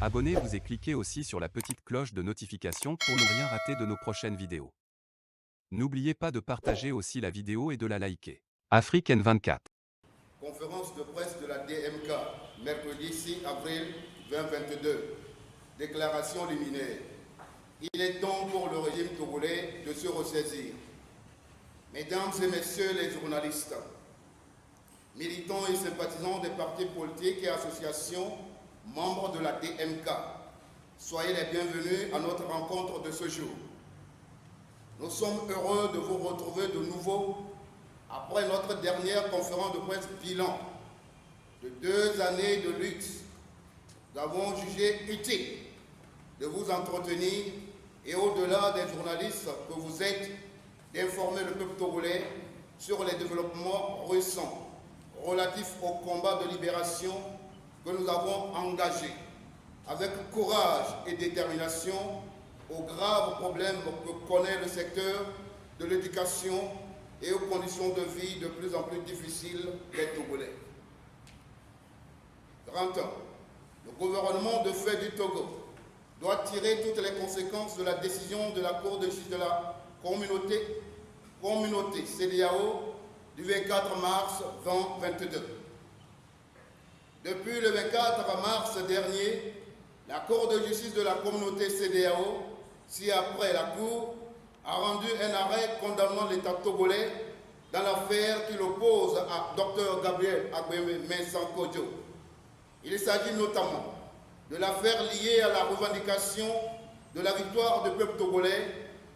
Abonnez-vous et cliquez aussi sur la petite cloche de notification pour ne rien rater de nos prochaines vidéos. N'oubliez pas de partager aussi la vidéo et de la liker. Afrique N24. Conférence de presse de la DMK, mercredi 6 avril 2022. Déclaration liminaire. Il est temps pour le régime togolais de se ressaisir. Mesdames et messieurs les journalistes, militants et sympathisants des partis politiques et associations, membres de la DMK, soyez les bienvenus à notre rencontre de ce jour. Nous sommes heureux de vous retrouver de nouveau après notre dernière conférence de presse bilan de 2 années de lutte. Nous avons jugé utile de vous entretenir et au-delà des journalistes que vous êtes, d'informer le peuple togolais sur les développements récents relatifs au combat de libération que nous avons engagé avec courage et détermination aux graves problèmes que connaît le secteur de l'éducation et aux conditions de vie de plus en plus difficiles des Togolais. 30 ans, le gouvernement de fait du Togo doit tirer toutes les conséquences de la décision de la Cour de justice de la communauté CEDEAO du 24 mars 2022. Depuis le 24 mars dernier, la Cour de justice de la communauté CEDEAO, ci-après la Cour, a rendu un arrêt condamnant l'État togolais dans l'affaire qui l'oppose à Dr Gabriel Agbeme Mensan-Kodjo. Il s'agit notamment de l'affaire liée à la revendication de la victoire du peuple togolais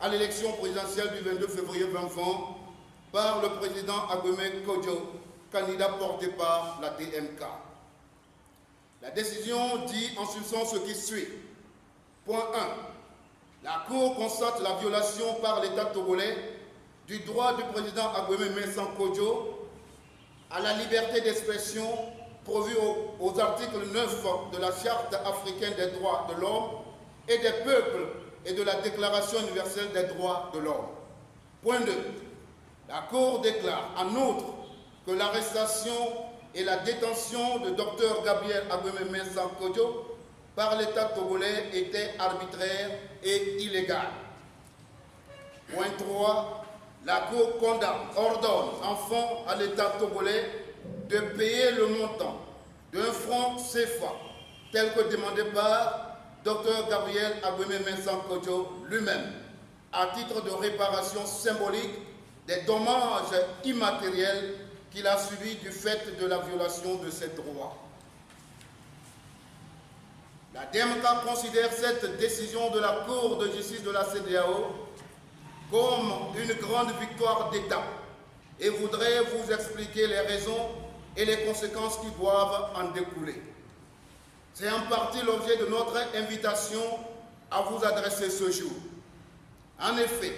à l'élection présidentielle du 22 février 2020 par le président Agbeme Kodjo, candidat porté par la DMK. La décision dit en substance ce qui suit. Point 1. La Cour constate la violation par l'État togolais du droit du président Agbeme Mensan-Kodjo à la liberté d'expression prévue aux articles 9 de la Charte africaine des droits de l'homme et des peuples et de la Déclaration universelle des droits de l'homme. Point 2. La Cour déclare en outre que l'arrestation et la détention de Dr Gabriel Agbeme Mensan-Kodjo par l'État togolais étaient arbitraires et illégales. Point 3. La Cour ordonne enfin à l'État togolais de payer le montant d'un franc CFA tel que demandé par Dr Gabriel Agbeme Mensan-Kodjo lui-même à titre de réparation symbolique des dommages immatériels qu'il a subis du fait de la violation de ses droits. La DMK considère cette décision de la Cour de justice de la CEDEAO comme une grande victoire d'État et voudrait vous expliquer les raisons et les conséquences qui doivent en découler. C'est en partie l'objet de notre invitation à vous adresser ce jour. En effet,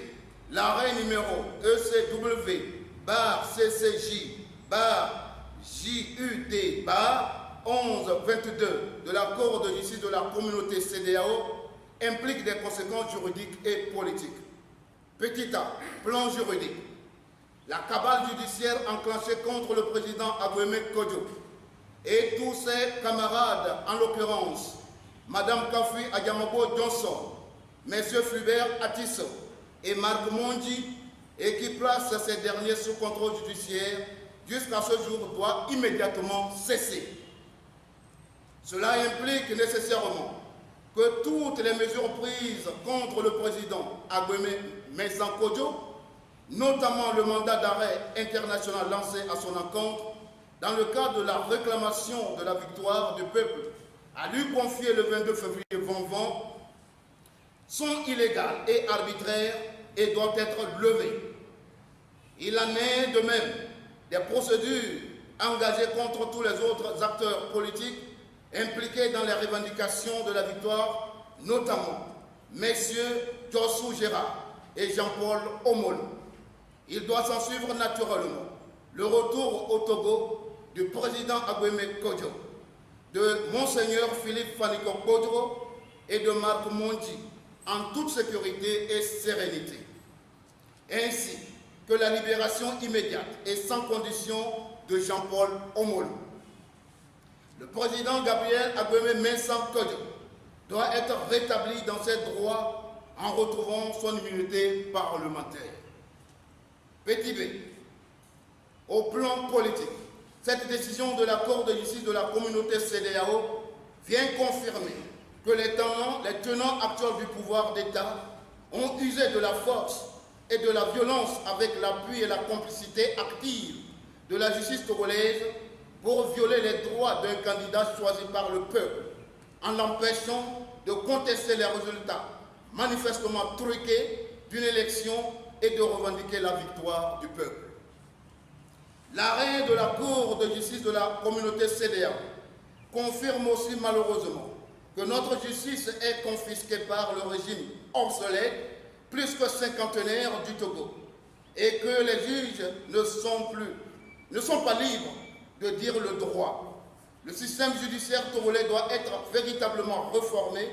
l'arrêt numéro ECW/CCJ/JUD/1122 de la Cour de justice de la communauté CEDEAO implique des conséquences juridiques et politiques. Petit A, plan juridique. La cabale judiciaire enclenchée contre le président Agbeme Kodjo et tous ses camarades, en l'occurrence Mme Kafi Adjamabo Johnson, M. Flubert Atisso et Marc Mondi, et qui place ces derniers sous contrôle judiciaire jusqu'à ce jour, doit immédiatement cesser. Cela implique nécessairement que toutes les mesures prises contre le président Agbeme Mensan-Kodjo, notamment le mandat d'arrêt international lancé à son encontre dans le cadre de la réclamation de la victoire du peuple à lui confier le 22 février 2020, sont illégales et arbitraires et doivent être levées. Il en est de même des procédures engagées contre tous les autres acteurs politiques impliqués dans les revendications de la victoire, notamment messieurs Jossou Gérard et Jean-Paul Omolo. Il doit s'en suivre naturellement le retour au Togo du président Agbeme Kodjo, de Monseigneur Philippe Faniko Kodjo et de Marc Mondi en toute sécurité et sérénité, ainsi que la libération immédiate et sans condition de Jean-Paul Omolo. Le président Gabriel Agbeme Mensan-Kodjo doit être rétabli dans ses droits en retrouvant son immunité parlementaire. Petit b. Au plan politique, cette décision de la Cour de justice de la communauté CEDEAO vient confirmer que les tenants actuels du pouvoir d'État ont usé de la force et de la violence avec l'appui et la complicité active de la justice togolaise pour violer les droits d'un candidat choisi par le peuple, en l'empêchant de contester les résultats manifestement truqués d'une élection et de revendiquer la victoire du peuple. L'arrêt de la Cour de justice de la communauté CEDEAO confirme aussi malheureusement que notre justice est confisquée par le régime obsolète, plus que cinquantenaire du Togo, et que les juges ne sont pas libres de dire le droit. Le système judiciaire togolais doit être véritablement réformé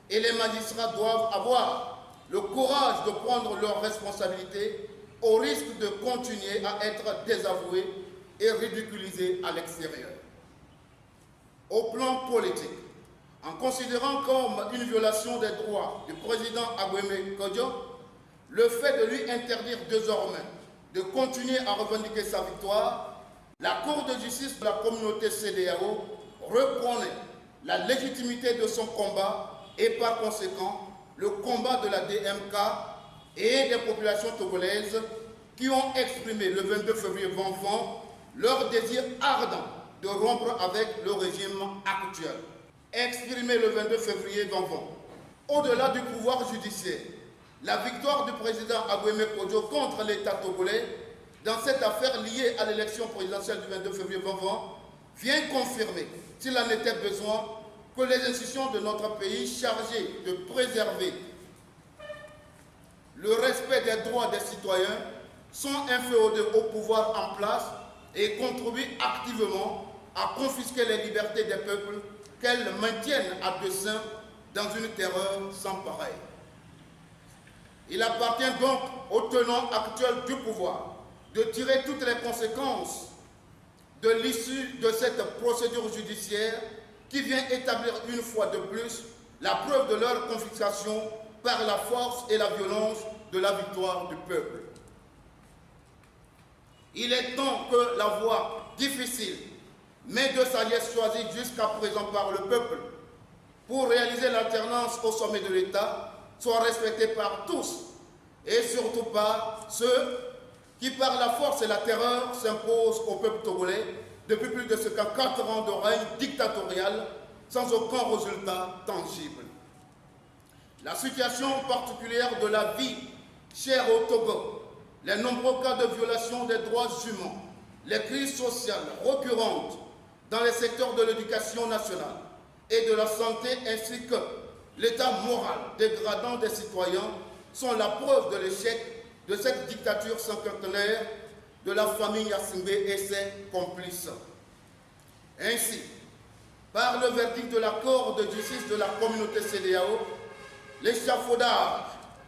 et les magistrats doivent avoir le courage de prendre leurs responsabilités au risque de continuer à être désavoués et ridiculisés à l'extérieur. Au plan politique, en considérant comme une violation des droits du président Agweme Kodjo le fait de lui interdire désormais de continuer à revendiquer sa victoire, la Cour de justice de la communauté CEDEAO reconnaît la légitimité de son combat et par conséquent le combat de la DMK et des populations togolaises qui ont exprimé le 22 février 2020 leur désir ardent de rompre avec le régime actuel. Exprimé le 22 février 2020, au-delà du pouvoir judiciaire, la victoire du président Agweme Kodjo contre l'État togolais dans cette affaire liée à l'élection présidentielle du 22 février 2020 vient confirmer, s'il en était besoin, que les institutions de notre pays chargées de préserver le respect des droits des citoyens sont inféodées au pouvoir en place et contribuent activement à confisquer les libertés des peuples qu'elles maintiennent à dessein dans une terreur sans pareil. Il appartient donc aux tenants actuels du pouvoir de tirer toutes les conséquences de l'issue de cette procédure judiciaire qui vient établir une fois de plus la preuve de leur confiscation par la force et la violence de la victoire du peuple. Il est temps que la voie difficile, mais de sagesse choisie jusqu'à présent par le peuple pour réaliser l'alternance au sommet de l'État soit respectée par tous et surtout par ceux qui par la force et la terreur s'imposent au peuple togolais depuis plus de 4 ans de règne dictatorial sans aucun résultat tangible. La situation particulière de la vie chère au Togo, les nombreux cas de violation des droits humains, les crises sociales récurrentes dans les secteurs de l'éducation nationale et de la santé ainsi que l'état moral dégradant des citoyens sont la preuve de l'échec de cette dictature cinquantenaire de la famille Yassingbe et ses complices. Ainsi, par le verdict de la Cour de justice de la communauté CEDEAO, l'échafaudage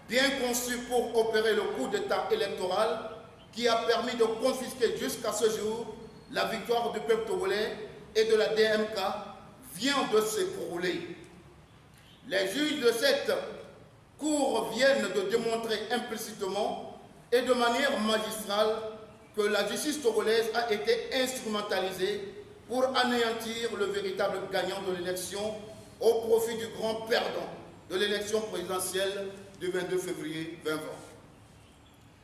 bien conçu pour opérer le coup d'État électoral qui a permis de confisquer jusqu'à ce jour la victoire du peuple togolais et de la DMK vient de s'écrouler. Les juges de cette Cour viennent de démontrer implicitement et de manière magistrale que la justice togolaise a été instrumentalisée pour anéantir le véritable gagnant de l'élection au profit du grand perdant de l'élection présidentielle du 22 février 2020.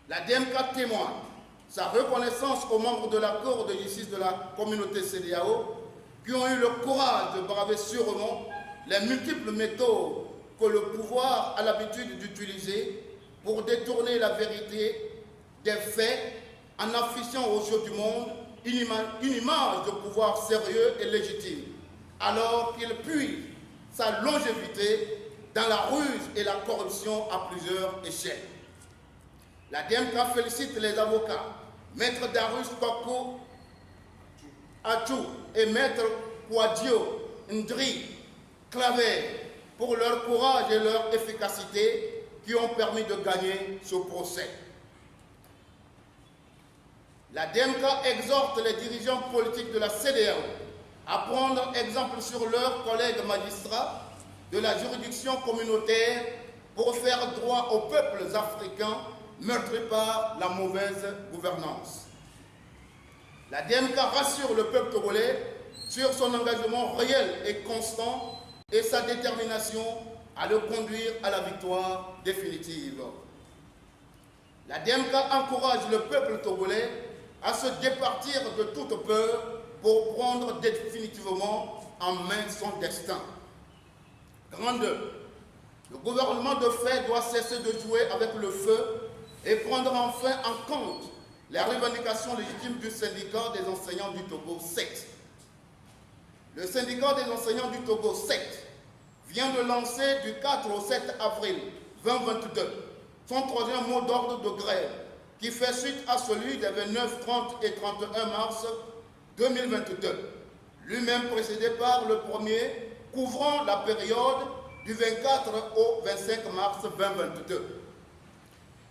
La DMK témoigne sa reconnaissance aux membres de la Cour de justice de la communauté CEDEAO qui ont eu le courage de braver sûrement les multiples méthodes que le pouvoir a l'habitude d'utiliser pour détourner la vérité des faits en affichant aux yeux du monde une image de pouvoir sérieux et légitime, alors qu'il puise sa longévité dans la ruse et la corruption à plusieurs échelles. La DMK félicite les avocats, Maître Darius Koko Achou et Maître Kouadio Ndri Claver pour leur courage et leur efficacité qui ont permis de gagner ce procès. La DMK exhorte les dirigeants politiques de la CEDEAO à prendre exemple sur leurs collègues magistrats de la juridiction communautaire pour faire droit aux peuples africains meurtris par la mauvaise gouvernance. La DMK rassure le peuple togolais sur son engagement réel et constant et sa détermination à le conduire à la victoire définitive. La DMK encourage le peuple togolais à se départir de toute peur pour prendre définitivement en main son destin. Grandeur, le gouvernement de fait doit cesser de jouer avec le feu et prendre enfin en compte les revendications légitimes du syndicat des enseignants du Togo 7. Le syndicat des enseignants du Togo 7 vient de lancer du 4 au 7 avril 2022 son troisième mot d'ordre de grève qui fait suite à celui des 29, 30 et 31 mars 2022, lui-même précédé par le premier couvrant la période du 24 au 25 mars 2022.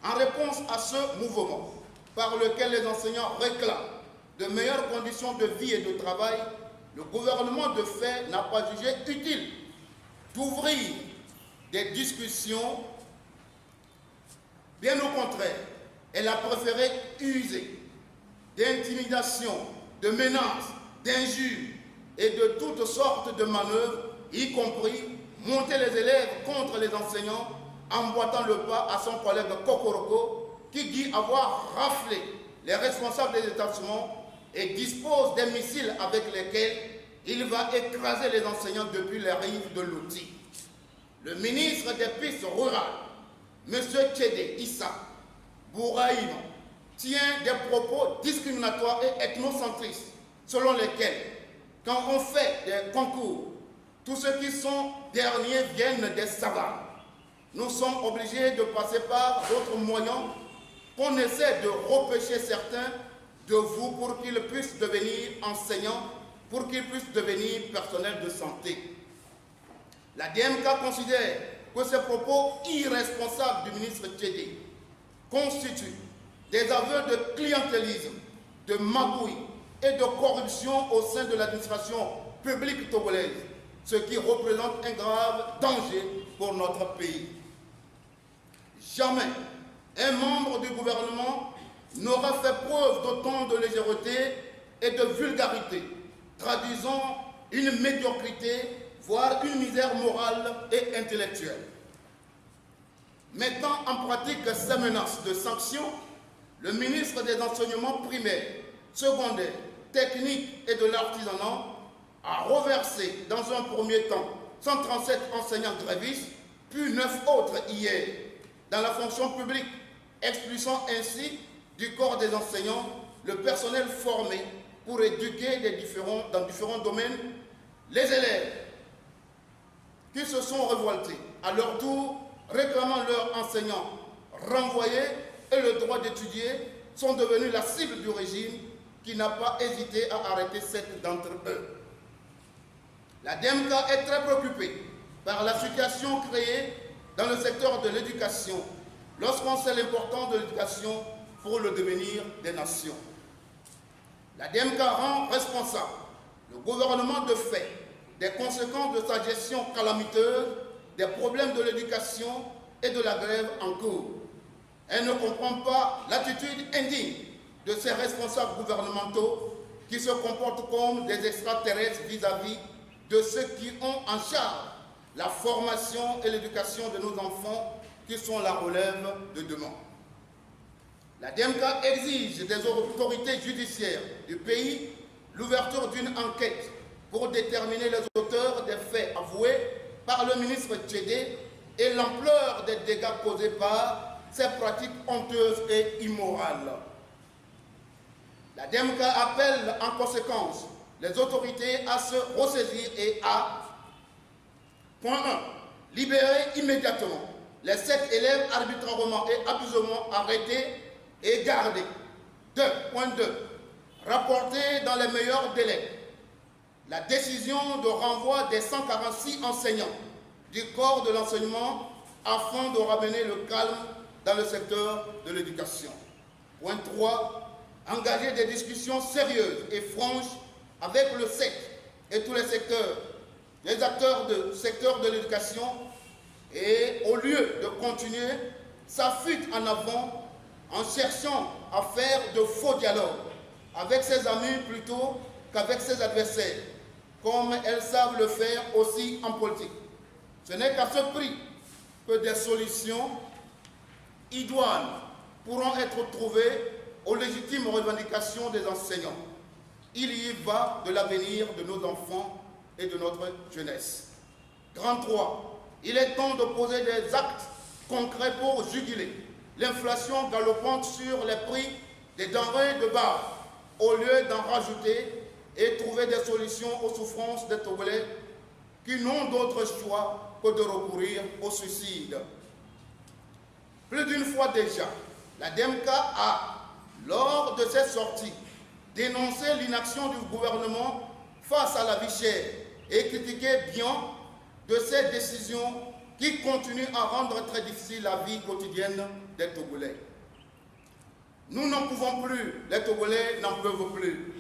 En réponse à ce mouvement, par lequel les enseignants réclament de meilleures conditions de vie et de travail, le gouvernement de fait n'a pas jugé utile d'ouvrir des discussions. Bien au contraire, elle a préféré user d'intimidation, de menaces, d'injures et de toutes sortes de manœuvres, y compris monter les élèves contre les enseignants en boitant le pas à son collègue Kokoroko qui dit avoir raflé les responsables des établissements et dispose des missiles avec lesquels il va écraser les enseignants depuis les rives de l'outil. Le ministre des Pistes rurales, M. Tchédé Issa Bouraïm, tient des propos discriminatoires et ethnocentristes selon lesquels, quand on fait des concours, tous ceux qui sont derniers viennent des savanes. Nous sommes obligés de passer par d'autres moyens qu'on essaie de repêcher certains de vous pour qu'ils puissent devenir enseignants, pour qu'ils puissent devenir personnel de santé. La DMK considère que ces propos irresponsables du ministre Tchédé constituent des aveux de clientélisme, de magouille et de corruption au sein de l'administration publique togolaise, ce qui représente un grave danger pour notre pays. Jamais un membre du gouvernement n'aura fait preuve d'autant de légèreté et de vulgarité, traduisant une médiocrité, voire une misère morale et intellectuelle. Mettant en pratique ces menaces de sanctions, le ministre des Enseignements primaires, secondaires, techniques et de l'artisanat a reversé dans un premier temps 137 enseignants grévistes, puis 9 autres hier, dans la fonction publique, expulsant ainsi du corps des enseignants le personnel formé pour éduquer dans différents domaines les élèves qui se sont révoltés, à leur tour réclamant leurs enseignants renvoyés et le droit d'étudier, sont devenus la cible du régime qui n'a pas hésité à arrêter 7 d'entre eux. La DMK est très préoccupée par la situation créée dans le secteur de l'éducation lorsqu'on sait l'importance de l'éducation pour le devenir des nations. La DMK rend responsable le gouvernement de fait des conséquences de sa gestion calamiteuse des problèmes de l'éducation et de la grève en cours. Elle ne comprend pas l'attitude indigne de ces responsables gouvernementaux qui se comportent comme des extraterrestres vis-à-vis de ceux qui ont en charge la formation et l'éducation de nos enfants qui sont la relève de demain. La DMK exige des autorités judiciaires du pays l'ouverture d'une enquête pour déterminer les auteurs des faits avoués par le ministre Tchédé et l'ampleur des dégâts causés par ces pratiques honteuses et immorales. La DMK appelle en conséquence les autorités à se ressaisir et à, point 1, libérer immédiatement les 7 élèves arbitrairement et abusivement arrêtés et gardés. 2.2. Rapporter dans les meilleurs délais la décision de renvoi des 146 enseignants du corps de l'enseignement afin de ramener le calme dans le secteur de l'éducation. Point 3. Engager des discussions sérieuses et franches avec le SEC et tous les secteurs des acteurs du secteur de l'éducation et au lieu de continuer sa fuite en avant en cherchant à faire de faux dialogues avec ses amis plutôt qu'avec ses adversaires, comme elles savent le faire aussi en politique. Ce n'est qu'à ce prix que des solutions idoines pourront être trouvées aux légitimes revendications des enseignants. Il y va de l'avenir de nos enfants et de notre jeunesse. Grand 3, il est temps de poser des actes concrets pour juguler l'inflation galopante sur les prix des denrées de base, au lieu d'en rajouter et trouver des solutions aux souffrances des Togolais qui n'ont d'autre choix que de recourir au suicide. Plus d'une fois déjà, la DEMCA a, lors de ses sorties, dénoncé l'inaction du gouvernement face à la vie chère et critiqué bien de ces décisions qui continuent à rendre très difficile la vie quotidienne des Togolais. Nous n'en pouvons plus, les Togolais n'en peuvent plus.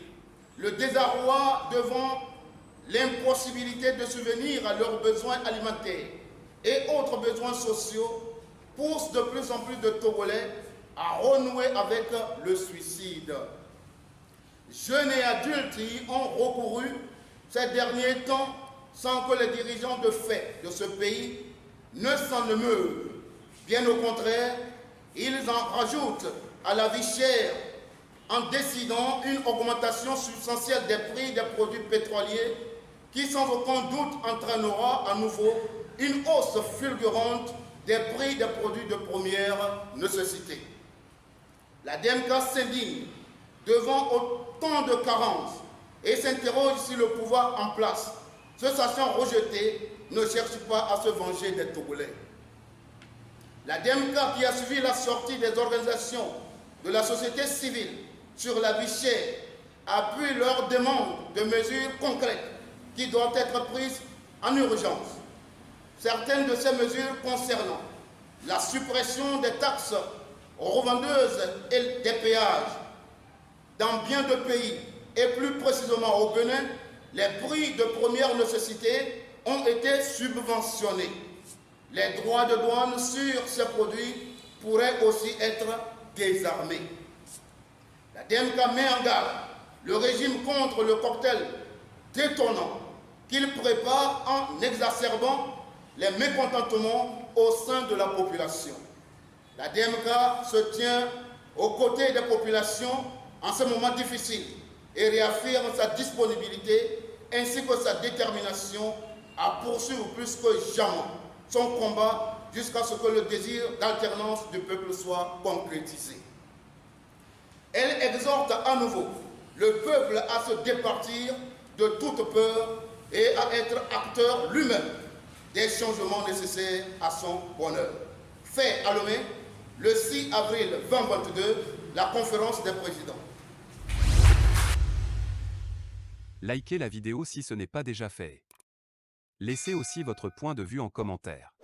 Le désarroi devant l'impossibilité de subvenir à leurs besoins alimentaires et autres besoins sociaux pousse de plus en plus de Togolais à renouer avec le suicide. Jeunes et adultes y ont recouru ces derniers temps sans que les dirigeants de fait de ce pays ne s'en émeuvent. Bien au contraire, ils en rajoutent à la vie chère en décidant une augmentation substantielle des prix des produits pétroliers qui sans aucun doute entraînera à nouveau une hausse fulgurante des prix des produits de première nécessité. La DEMCA s'indigne devant autant de carences et s'interroge si le pouvoir en place, se sachant rejeté, ne cherche pas à se venger des Togolais. La DEMCA, qui a suivi la sortie des organisations de la société civile sur la vie chère, appuie leur demande de mesures concrètes qui doivent être prises en urgence. Certaines de ces mesures concernant la suppression des taxes revendeuses et des péages. Dans bien de pays, et plus précisément au Bénin, les prix de première nécessité ont été subventionnés. Les droits de douane sur ces produits pourraient aussi être désarmés. La DEMCA met en garde le régime contre le cocktail détonnant qu'il prépare en exacerbant les mécontentements au sein de la population. La DEMCA se tient aux côtés des populations en ce moment difficile et réaffirme sa disponibilité ainsi que sa détermination à poursuivre plus que jamais son combat jusqu'à ce que le désir d'alternance du peuple soit concrétisé. Elle exhorte à nouveau le peuple à se départir de toute peur et à être acteur lui-même des changements nécessaires à son bonheur. Fait à Lomé, le 6 avril 2022, la conférence des présidents. Likez la vidéo si ce n'est pas déjà fait. Laissez aussi votre point de vue en commentaire.